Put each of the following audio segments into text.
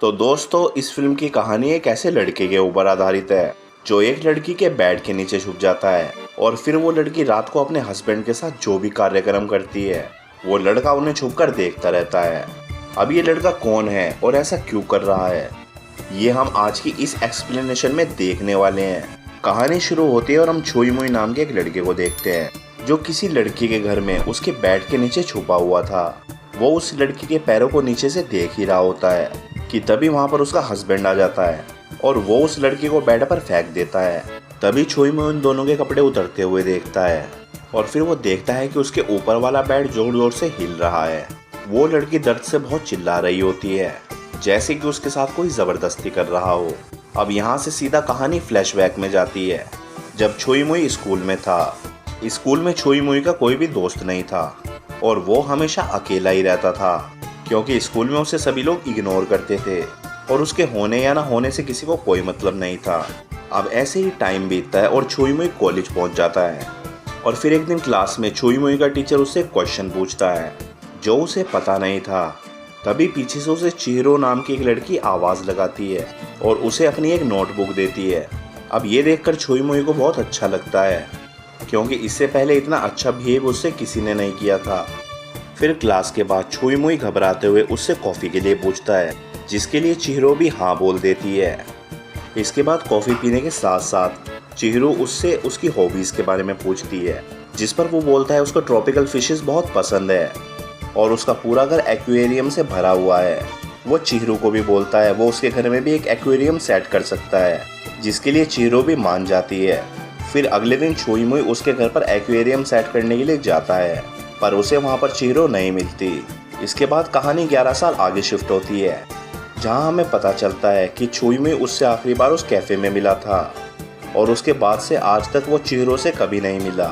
तो दोस्तों, इस फिल्म की कहानी एक ऐसे लड़के के ऊपर आधारित है जो एक लड़की के बेड के नीचे छुप जाता है और फिर वो लड़की रात को अपने हस्बैंड के साथ जो भी कार्यक्रम करती है वो लड़का उन्हें छुपकर देखता रहता है। अब ये लड़का कौन है और ऐसा क्यों कर रहा है, ये हम आज की इस एक्सप्लेनेशन में देखने वाले हैं। कहानी शुरू होती है और हम छोई मुई नाम के एक लड़के को देखते हैं जो किसी लड़की के घर में उसके बेड के नीचे छुपा हुआ था। वो उस लड़की के पैरों को नीचे से देख ही रहा होता है कि तभी वहाँ पर उसका हस्बैंड आ जाता है और वो उस लड़की को बेड पर फेंक देता है। तभी छोई मुई उन दोनों के कपड़े उतरते हुए देखता है और फिर वो देखता है कि उसके ऊपर वाला बेड जोर जोर से हिल रहा है। वो लड़की दर्द से बहुत चिल्ला रही होती है, जैसे कि उसके साथ कोई ज़बरदस्ती कर रहा हो। अब यहाँ से सीधा कहानी फ्लैशबैक में जाती है जब छोई मुई स्कूल में था। स्कूल में छोई मुई का कोई भी दोस्त नहीं था और वो हमेशा अकेला ही रहता था क्योंकि स्कूल में उसे सभी लोग इग्नोर करते थे और उसके होने या ना होने से किसी को कोई मतलब नहीं था। अब ऐसे ही टाइम बीतता है और छोई मुई कॉलेज पहुंच जाता है और फिर एक दिन क्लास में छोई मुई का टीचर उससे क्वेश्चन पूछता है जो उसे पता नहीं था। तभी पीछे से उसे चिहिरो नाम की एक लड़की आवाज़ लगाती है और उसे अपनी एक नोटबुक देती है। अब ये देखकर छोई मुई को बहुत अच्छा लगता है क्योंकि इससे पहले इतना अच्छा बिहेव उससे किसी ने नहीं किया था। फिर क्लास के बाद छोई मुई घबराते हुए उससे कॉफ़ी के लिए पूछता है, जिसके लिए चिहिरो भी हाँ बोल देती है। इसके बाद कॉफ़ी पीने के साथ साथ चिहिरो उससे उसकी हॉबीज़ के बारे में पूछती है, जिस पर वो बोलता है उसको ट्रॉपिकल फिशेस बहुत पसंद है और उसका पूरा घर एक्वेरियम से भरा हुआ है। वो चिहिरो को भी बोलता है वो उसके घर में भी एक एक्वेरियम सेट कर सकता है, जिसके लिए चिहिरो भी मान जाती है। फिर अगले दिन छोई मुई उसके घर पर एक्वेरियम सेट करने के लिए जाता है पर उसे वहाँ पर चिहिरो नहीं मिलती। इसके बाद कहानी 11 साल आगे शिफ्ट होती है जहाँ हमें पता चलता है कि छोई मुई उससे आखिरी बार उस कैफ़े में मिला था और उसके बाद से आज तक वो चिहिरो से कभी नहीं मिला।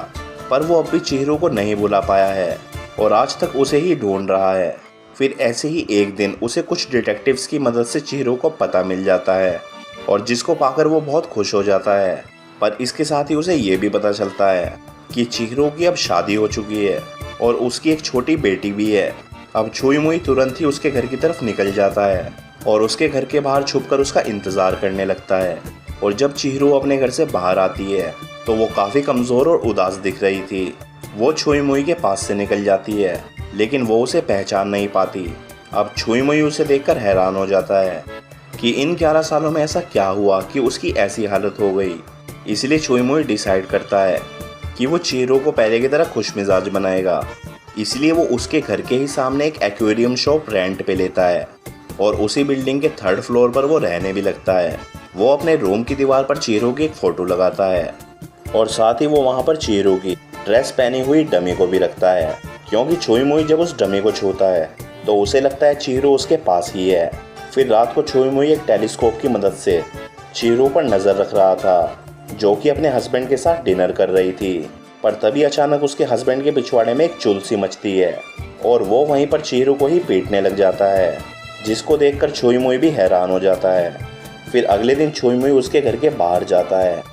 पर वो अब भी चिहिरो को नहीं बुला पाया है और आज तक उसे ही ढूंढ रहा है। फिर ऐसे ही एक दिन उसे कुछ डिटेक्टिव्स की मदद से चिहिरो को पता मिल जाता है और जिसको पाकर वो बहुत खुश हो जाता है। पर इसके साथ ही उसे ये भी पता चलता है कि चिहिरो की अब शादी हो चुकी है और उसकी एक छोटी बेटी भी है। अब छोई मुई तुरंत ही उसके घर की तरफ निकल जाता है और उसके घर के बाहर छुपकर उसका इंतज़ार करने लगता है। और जब चिहिरो अपने घर से बाहर आती है तो वो काफ़ी कमज़ोर और उदास दिख रही थी। वो छोई मुई के पास से निकल जाती है लेकिन वो उसे पहचान नहीं पाती। अब छोई मुई उसे देखकर हैरान हो जाता है कि इन 11 सालों में ऐसा क्या हुआ कि उसकी ऐसी हालत हो गई। इसलिए छोई मुई डिसाइड करता है कि वो चिहिरो को पहले की तरह खुश मिजाज बनाएगा। इसलिए वो उसके घर के ही सामने एक एक्वेरियम शॉप रेंट पे लेता है और उसी बिल्डिंग के 3rd फ्लोर पर वो रहने भी लगता है। वो अपने रूम की दीवार पर चिहिरो की एक फ़ोटो लगाता है और साथ ही वो वहाँ पर चिहिरो की ड्रेस पहनी हुई डमी को भी रखता है क्योंकि छोई मुई जब उस डमी को छूता है तो उसे लगता है चिहिरो उसके पास ही है। फिर रात को छोई मुई एक टेलीस्कोप की मदद से चिहिरो पर नज़र रख रहा था जो कि अपने हस्बैंड के साथ डिनर कर रही थी। पर तभी अचानक उसके हस्बैंड के पिछवाड़े में एक चुल सी मचती है और वो वहीं पर चिहिरो को ही पीटने लग जाता है, जिसको देखकर छोई मुई भी हैरान हो जाता है। फिर अगले दिन छोई मुई उसके घर के बाहर जाता है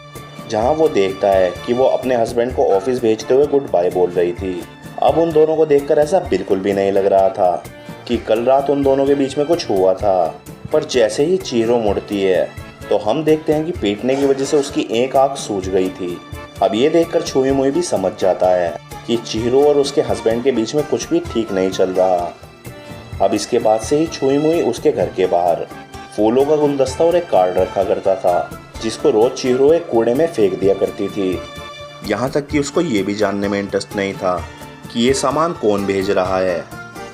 जहां वो देखता है कि वो अपने हस्बैंड को ऑफिस भेजते हुए गुड बाय बोल रही थी। अब उन दोनों को देखकर ऐसा बिल्कुल भी नहीं लग रहा था कि कल रात उन दोनों के बीच में कुछ हुआ था। पर जैसे ही चिहिरो मुड़ती है तो हम देखते हैं कि पीटने की वजह से उसकी एक आंख सूज गई थी। अब ये देखकर छोई मुई भी समझ जाता है कि चिहिरो और उसके हस्बैंड के बीच में कुछ भी ठीक नहीं चल रहा। अब इसके बाद से ही छोई मुई उसके घर के बाहर फूलों का गुलदस्ता और एक कार्ड रखा करता था जिसको रोज चिहिरो एक कूड़े में फेंक दिया करती थी। यहाँ तक कि उसको ये भी जानने में इंटरेस्ट नहीं था कि ये सामान कौन भेज रहा है।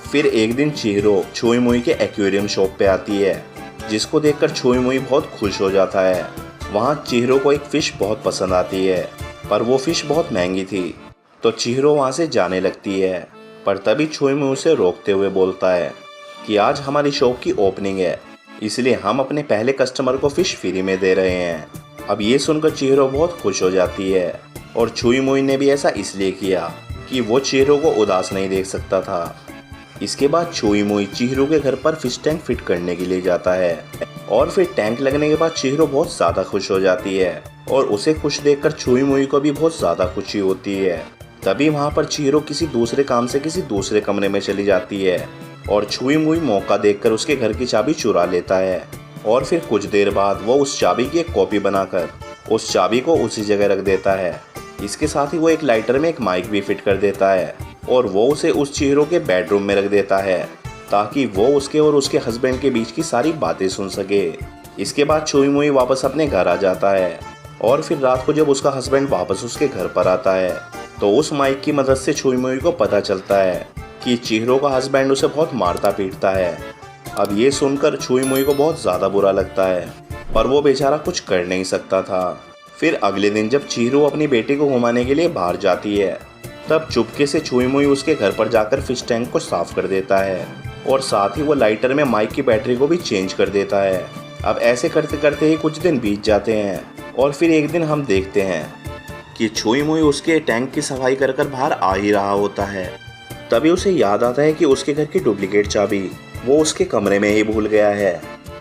फिर एक दिन चिहिरो छोई मुई के एक्वेरियम शॉप पे आती है, जिसको देखकर छोई मुई बहुत खुश हो जाता है। वहाँ चिहिरो को एक फ़िश बहुत पसंद आती है पर वो फ़िश बहुत महंगी थी तो चिहिरो वहाँ से जाने लगती है। पर तभी छोई मुई उसे रोकते हुए बोलता है कि आज हमारी शॉप की ओपनिंग है, इसलिए हम अपने पहले कस्टमर को फ़िश फ्री में दे रहे हैं। अब ये सुनकर चिहिरो बहुत खुश हो जाती है और छोई मुई ने भी ऐसा इसलिए किया कि वो चिहिरो को उदास नहीं देख सकता था। इसके बाद छोई मुई चिहिरो के घर पर फिश टैंक फिट करने के लिए जाता है और फिर टैंक लगने के बाद चिहिरो बहुत ज़्यादा खुश हो जाती है और उसे खुश देखकर छोई मुई को भी बहुत ज़्यादा खुशी होती है। तभी वहाँ पर चिहिरो किसी दूसरे काम से किसी दूसरे कमरे में चली जाती है और छुई मुई मौका देखकर उसके घर की चाबी चुरा लेता है और फिर कुछ देर बाद वो उस चाबी की एक कॉपी बनाकर उस चाबी को उसी जगह रख देता है। इसके साथ ही वो एक लाइटर में एक माइक भी फिट कर देता है और वो उसे उस चिहिरो के बेडरूम में रख देता है ताकि वो उसके और उसके हस्बैंड के बीच की सारी बातें सुन सके। इसके बाद छुई मुई वापस अपने घर आ जाता है और फिर रात को जब उसका हस्बैंड वापस उसके घर पर आता है तो उस माइक की मदद से छुई मुई को पता चलता है कि चिहिरो का हस्बैंड उसे बहुत मारता पीटता है। अब ये सुनकर छुई मुई को बहुत ज़्यादा बुरा लगता है पर वो बेचारा कुछ कर नहीं सकता था। फिर अगले दिन जब चिहिरो अपनी बेटी को घुमाने के लिए बाहर जाती है तब चुपके से छुई मुई उसके घर पर जाकर फिश टैंक को साफ कर देता है और साथ ही वो लाइटर में माइक की बैटरी को भी चेंज कर देता है। अब ऐसे करते करते ही कुछ दिन बीत जाते हैं और फिर एक दिन हम देखते हैं कि छुई मुई उसके टैंक की सफाई कर कर बाहर आ ही रहा होता है। तभी उसे याद आता है कि उसके घर की डुप्लीकेट चाबी वो उसके कमरे में ही भूल गया है।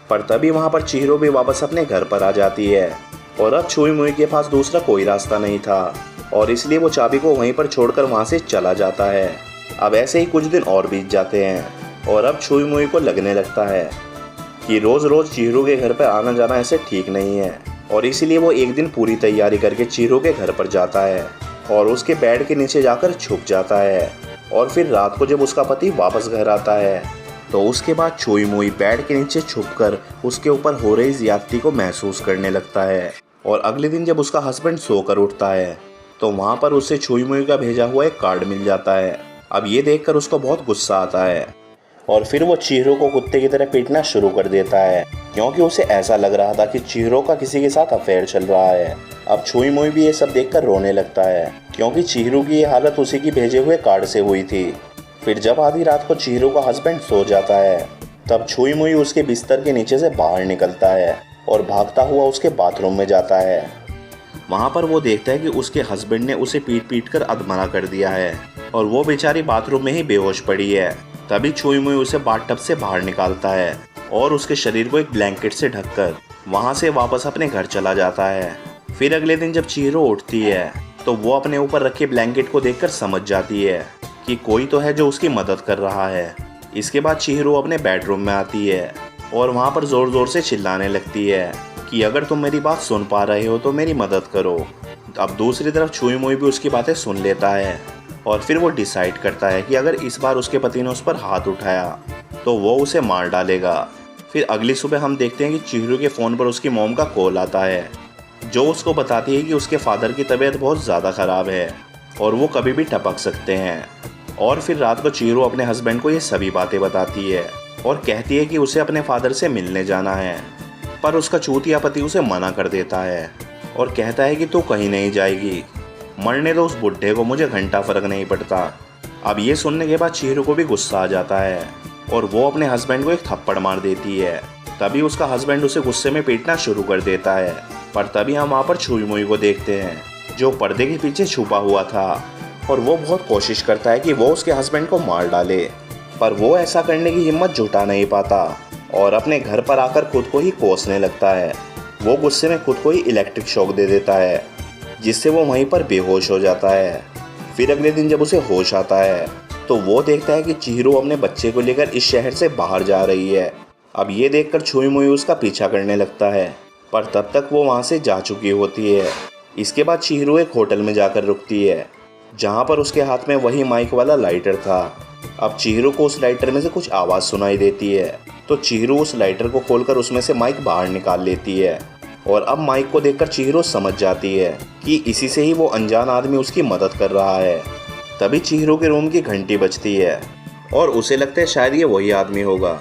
पर तभी वहाँ पर चिहिरो भी वापस अपने घर पर आ जाती है और अब छुई मुई के पास दूसरा कोई रास्ता नहीं था और इसलिए वो चाबी को वहीं पर छोड़कर वहाँ से चला जाता है। अब ऐसे ही कुछ दिन और बीत जाते हैं और अब छुई मुई को लगने लगता है कि रोज़ रोज़ चिहिरो के घर पर आना जाना ऐसे ठीक नहीं है और इसीलिए वो एक दिन पूरी तैयारी करके चिहिरो के घर पर जाता है और उसके बेड के नीचे जाकर छुप जाता है। और फिर रात को जब उसका पति वापस घर आता है तो उसके बाद छुई मुई बेड के नीचे छुपकर उसके ऊपर हो रही ज्यादती को महसूस करने लगता है। और अगले दिन जब उसका हस्बैंड सोकर उठता है तो वहाँ पर उसे छुई मुई का भेजा हुआ एक कार्ड मिल जाता है। अब ये देखकर उसको बहुत गुस्सा आता है और फिर वो चिहिरो को कुत्ते की तरह पीटना शुरू कर देता है क्योंकि उसे ऐसा लग रहा था कि चिहिरो का किसी के साथ अफेयर चल रहा है। अब छुई मुई भी ये सब देखकर रोने लगता है क्योंकि चिहिरो की ये हालत उसी की भेजे हुए कार्ड से हुई थी। फिर जब आधी रात को चिहिरो का हस्बैंड सो जाता है तब छुई मुई उसके बिस्तर के नीचे से बाहर निकलता है और भागता हुआ उसके बाथरूम में जाता है। वहाँ पर वो देखता है कि उसके हस्बैंड ने उसे पीट पीट कर अधमरा कर दिया है और वो बेचारी बाथरूम में ही बेहोश पड़ी है। तभी छुई मुई उसे बाथटब से बाहर निकालता है और उसके शरीर को एक ब्लैंकेट से ढककर वहाँ से वापस अपने घर चला जाता है। फिर अगले दिन जब चिहिरो उठती है तो वो अपने ऊपर रखे ब्लैंकेट को देखकर समझ जाती है कि कोई तो है जो उसकी मदद कर रहा है। इसके बाद चिहिरो अपने बेडरूम में आती है और वहाँ पर ज़ोर ज़ोर से चिल्लाने लगती है कि अगर तुम मेरी बात सुन पा रहे हो तो मेरी मदद करो। अब दूसरी तरफ छुई मुई भी उसकी बातें सुन लेता है और फिर वो डिसाइड करता है कि अगर इस बार उसके पति ने उस पर हाथ उठाया तो वो उसे मार डालेगा। फिर अगली सुबह हम देखते हैं कि चिहिरो के फ़ोन पर उसकी मॉम का कॉल आता है जो उसको बताती है कि उसके फादर की तबीयत बहुत ज़्यादा ख़राब है और वो कभी भी टपक सकते हैं। और फिर रात को चिहिरो अपने हस्बैंड को ये सभी बातें बताती है और कहती है कि उसे अपने फादर से मिलने जाना है। पर उसका चूतिया पति उसे मना कर देता है और कहता है कि तू कहीं नहीं जाएगी, मरने दो उस बुढ़े को, मुझे घंटा फ़र्क नहीं पड़ता। अब ये सुनने के बाद चिहिरो को भी गुस्सा आ जाता है और वो अपने हस्बैंड को एक थप्पड़ मार देती है। तभी उसका हस्बैंड उसे गुस्से में पीटना शुरू कर देता है। पर तभी हम वहाँ पर छुई मुई को देखते हैं जो पर्दे के पीछे छुपा हुआ था और वो बहुत कोशिश करता है कि वो उसके हस्बैंड को मार डाले पर वो ऐसा करने की हिम्मत जुटा नहीं पाता और अपने घर पर आकर खुद को ही कोसने लगता है। वो गुस्से में खुद को ही इलेक्ट्रिक शॉक दे देता है जिससे वो वहीं पर बेहोश हो जाता है। फिर अगले दिन जब उसे होश आता है तो वो देखता है कि चिहिरो अपने बच्चे को लेकर इस शहर से बाहर जा रही है। अब ये देखकर छुई मुई उसका पीछा करने लगता है पर तब तक वो वहाँ से जा चुकी होती है। इसके बाद चिहिरो एक होटल में जाकर रुकती है जहाँ पर उसके हाथ में वही माइक वाला लाइटर था। अब चिहिरो को उस लाइटर में से कुछ आवाज़ सुनाई देती है तो चिहिरो उस लाइटर को खोलकर उसमें से माइक बाहर निकाल लेती है और अब माइक को देखकर चिहिरो समझ जाती है कि इसी से ही वो अनजान आदमी उसकी मदद कर रहा है। तभी चिहिरो के रूम की घंटी बजती है और उसे लगता है शायद ये वही आदमी होगा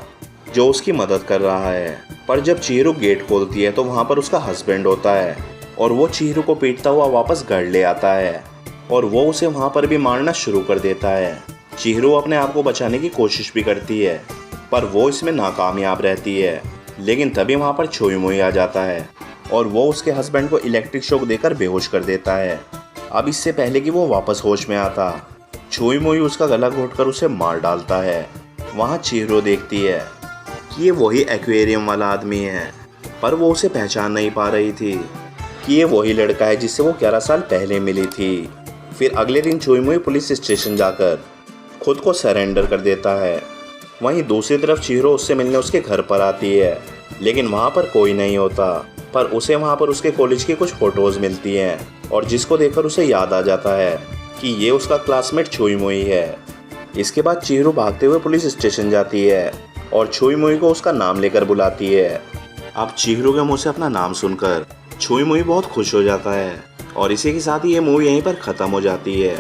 जो उसकी मदद कर रहा है। पर जब चिहिरो गेट खोलती है तो वहाँ पर उसका हस्बैंड होता है और वो चिहिरो को पीटता हुआ वापस घर ले आता है और वो उसे वहाँ पर भी मारना शुरू कर देता है। चिहिरो अपने आप को बचाने की कोशिश भी करती है पर वो इसमें नाकामयाब रहती है। लेकिन तभी वहाँ पर छुई मुई आ जाता है और वो उसके हस्बैंड को इलेक्ट्रिक शॉक देकर बेहोश कर देता है। अब इससे पहले कि वो वापस होश में आता छुई मुई उसका गला घोंटकर उसे मार डालता है। वहाँ चिहिरो देखती है कि ये वही एक्वेरियम वाला आदमी है पर वो उसे पहचान नहीं पा रही थी कि ये वही लड़का है जिससे वो 11 साल पहले मिली थी। फिर अगले दिन छुई मुई पुलिस स्टेशन जाकर खुद को सरेंडर कर देता है। वहीं दूसरी तरफ चिहिरो उससे मिलने उसके घर पर आती है, लेकिन वहाँ पर कोई नहीं होता। पर उसे वहाँ पर उसके कॉलेज की कुछ फोटोज मिलती हैं और जिसको देखकर उसे याद आ जाता है कि ये उसका क्लासमेट छुई मुई है। इसके बाद चिहिरो भागते हुए पुलिस स्टेशन जाती है और छुई मुई को उसका नाम लेकर बुलाती है। अब चिहिरो के मुंह से अपना नाम सुनकर छुई मुई बहुत खुश हो जाता है और इसी के साथ ही ये मूवी यहीं पर ख़त्म हो जाती है।